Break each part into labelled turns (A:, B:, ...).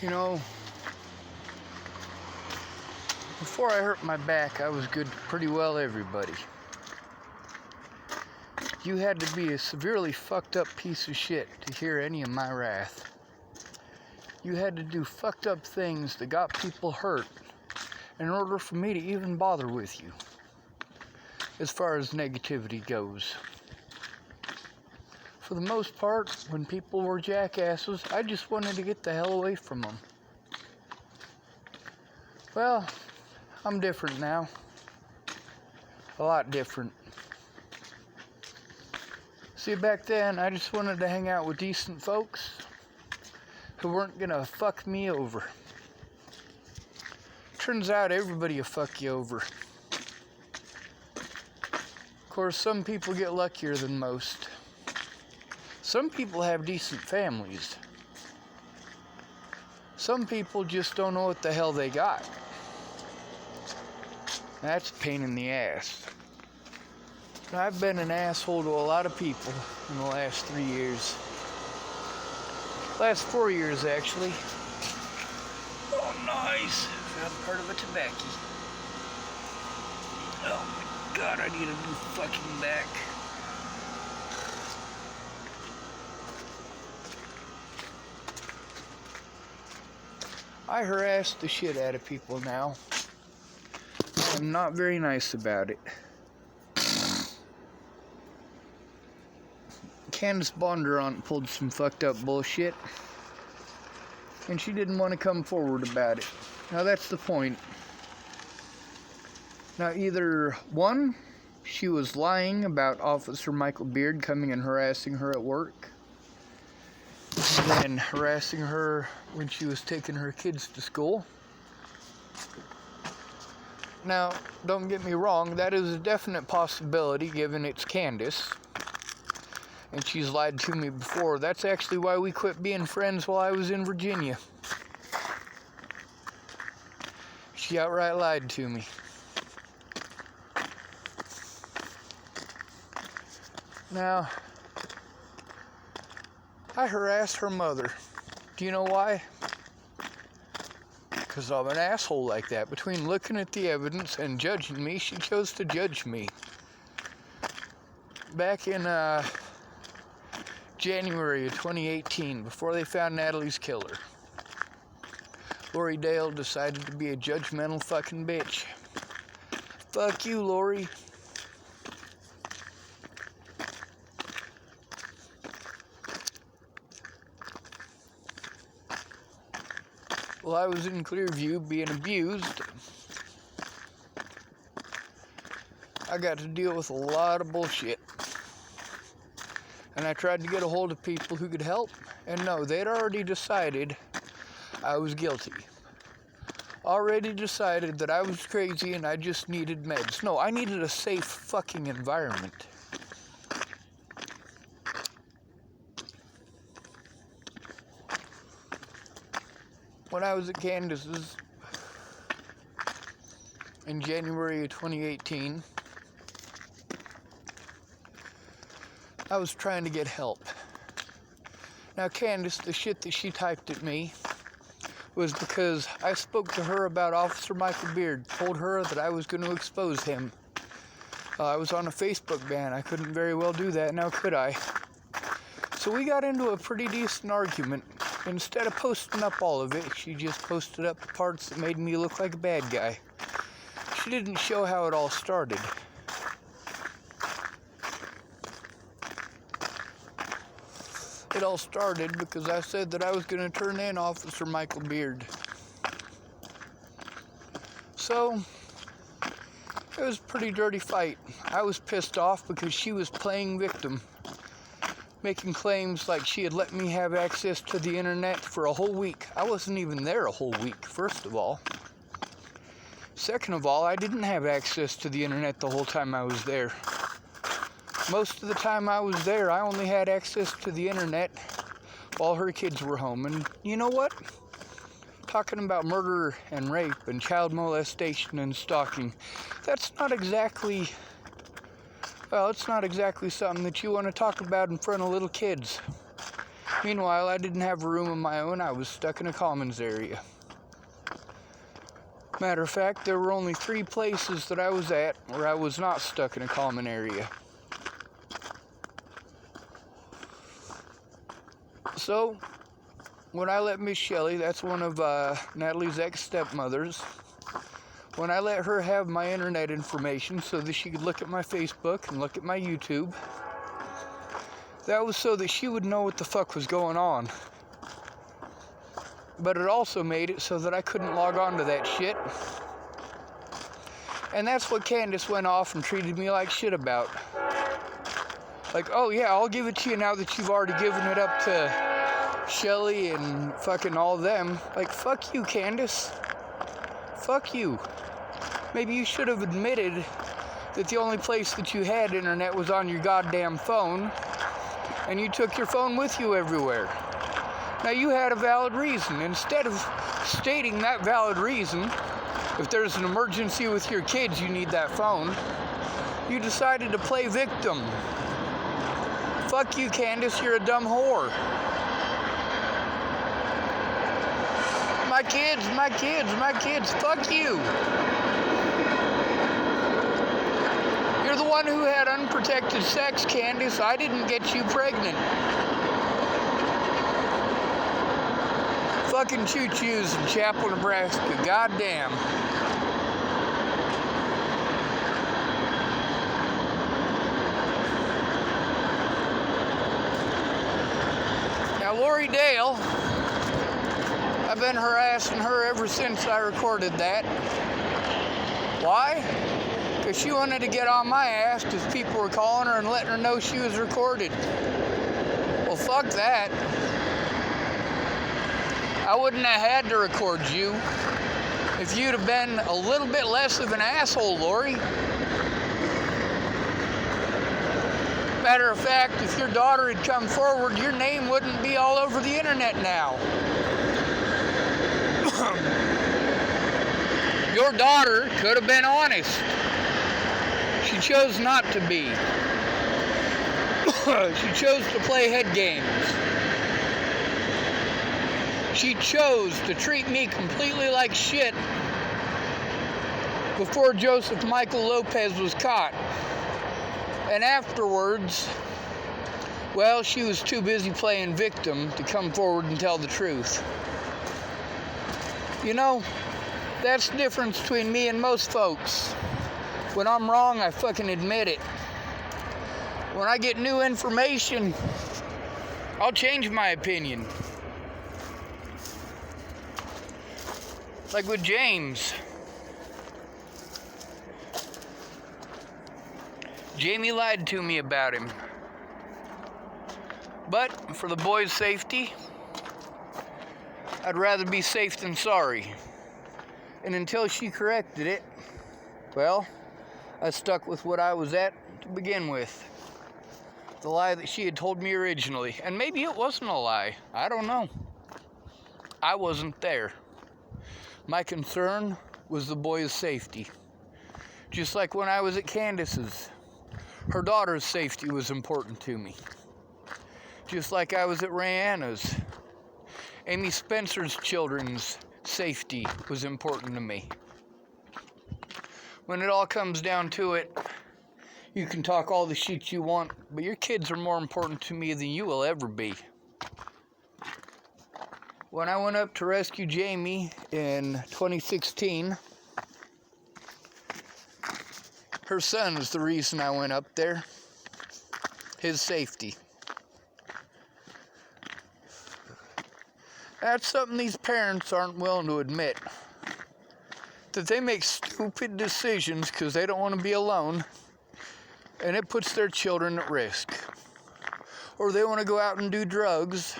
A: You know, before I hurt my back, I was good to pretty well everybody. You had to be a severely fucked up piece of shit to hear any of my wrath. You had to do fucked up things that got people hurt in order for me to even bother with you, as far as negativity goes. For the most part, when people were jackasses, I just wanted to get the hell away from them. Well, I'm different now. A lot different. See, back then, I just wanted to hang out with decent folks who weren't gonna fuck me over. Turns out everybody will fuck you over. Of course, some people get luckier than most. Some people have decent families. Some people just don't know what the hell they got. That's a pain in the ass. I've been an asshole to a lot of people in the last 3 years. Last 4 years, actually. Oh, nice. Found part of a tobacco. Oh my god, I need a new fucking back. I harass the shit out of people now. I'm not very nice about it. Candace bondurant pulled some fucked up bullshit, and she didn't want to come forward about it. Now that's the point. Now either one, she was lying about Officer Michael Beard coming and harassing her at work, and harassing her when she was taking her kids to school. Now, don't get me wrong, that is a definite possibility given it's Candace. And she's lied to me before. That's actually why we quit being friends while I was in Virginia. She outright lied to me. Now, I harassed her mother. Do you know why? Because I'm an asshole like that. Between looking at the evidence and judging me, she chose to judge me. Back in January of 2018, before they found Natalie's killer, Laurie Dale decided to be a judgmental fucking bitch. Fuck you, Laurie. Well, I was in Clearview being abused. I got to deal with a lot of bullshit. And I tried to get a hold of people who could help. And no, they'd already decided I was guilty. Already decided that I was crazy and I just needed meds. No, I needed a safe fucking environment. When I was at Candace's in January of 2018, I was trying to get help. Now Candace, the shit that she typed at me was because I spoke to her about Officer Michael Beard, told her that I was going to expose him. I was on a Facebook ban. I couldn't very well do that, now could I? So we got into a pretty decent argument. Instead of posting up all of it, she just posted up the parts that made me look like a bad guy. She didn't show how it all started. It all started because I said that I was going to turn in Officer Michael Beard. So, it was a pretty dirty fight. I was pissed off because she was playing victim, making claims like she had let me have access to the internet for a whole week. I wasn't even there a whole week, first of all. Second of all, I didn't have access to the internet the whole time I was there. Most of the time I was there, I only had access to the internet while her kids were home. And you know what? Talking about murder and rape and child molestation and stalking, that's not exactly, well, it's not exactly something that you want to talk about in front of little kids. Meanwhile, I didn't have a room of my own. I was stuck in a commons area. Matter of fact, there were only 3 places that I was at where I was not stuck in a common area. So, when I let Miss Shelley, that's one of Natalie's ex-stepmothers, when I let her have my internet information so that she could look at my Facebook and look at my YouTube, that was so that she would know what the fuck was going on. But it also made it so that I couldn't log on to that shit. And that's what Candace went off and treated me like shit about. Like, oh yeah, I'll give it to you now that you've already given it up to Shelley and fucking all them. Like, fuck you, Candace. Fuck you. Maybe you should have admitted that the only place that you had internet was on your goddamn phone, and you took your phone with you everywhere. Now, you had a valid reason. Instead of stating that valid reason, if there's an emergency with your kids, you need that phone, you decided to play victim. Fuck you, Candace, you're a dumb whore. My kids, my kids, my kids, fuck you. You're the one who had unprotected sex, Candace. I didn't get you pregnant. Fucking choo-choos in Chapel, Nebraska. Goddamn. Now, Laurie Dale, I've been harassing her ever since I recorded that. Why? Because she wanted to get on my ass because people were calling her and letting her know she was recorded. Well, fuck that. I wouldn't have had to record you if you'd have been a little bit less of an asshole, Laurie. Matter of fact, if your daughter had come forward, your name wouldn't be all over the internet now. Your daughter could have been honest. She chose not to be. She chose to play head games. She chose to treat me completely like shit before Joseph Michael Lopez was caught. And afterwards, well, she was too busy playing victim to come forward and tell the truth. You know, that's the difference between me and most folks. When I'm wrong, I fucking admit it. When I get new information, I'll change my opinion. Like with James. Jamie lied to me about him. But for the boy's safety, I'd rather be safe than sorry. And until she corrected it, well, I stuck with what I was at to begin with. The lie that she had told me originally. And maybe it wasn't a lie. I don't know. I wasn't there. My concern was the boy's safety. Just like when I was at Candace's, her daughter's safety was important to me. Just like I was at Rayanna's, Amy Spencer's children's safety was important to me. When it all comes down to it, you can talk all the shit you want, but your kids are more important to me than you will ever be. When I went up to rescue Jamie in 2016, her son is the reason I went up there. His safety. That's something these parents aren't willing to admit. That they make stupid decisions because they don't want to be alone, and it puts their children at risk. Or they want to go out and do drugs,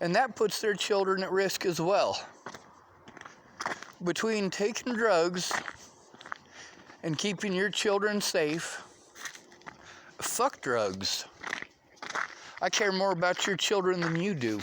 A: and that puts their children at risk as well. Between taking drugs and keeping your children safe, fuck drugs. I care more about your children than you do.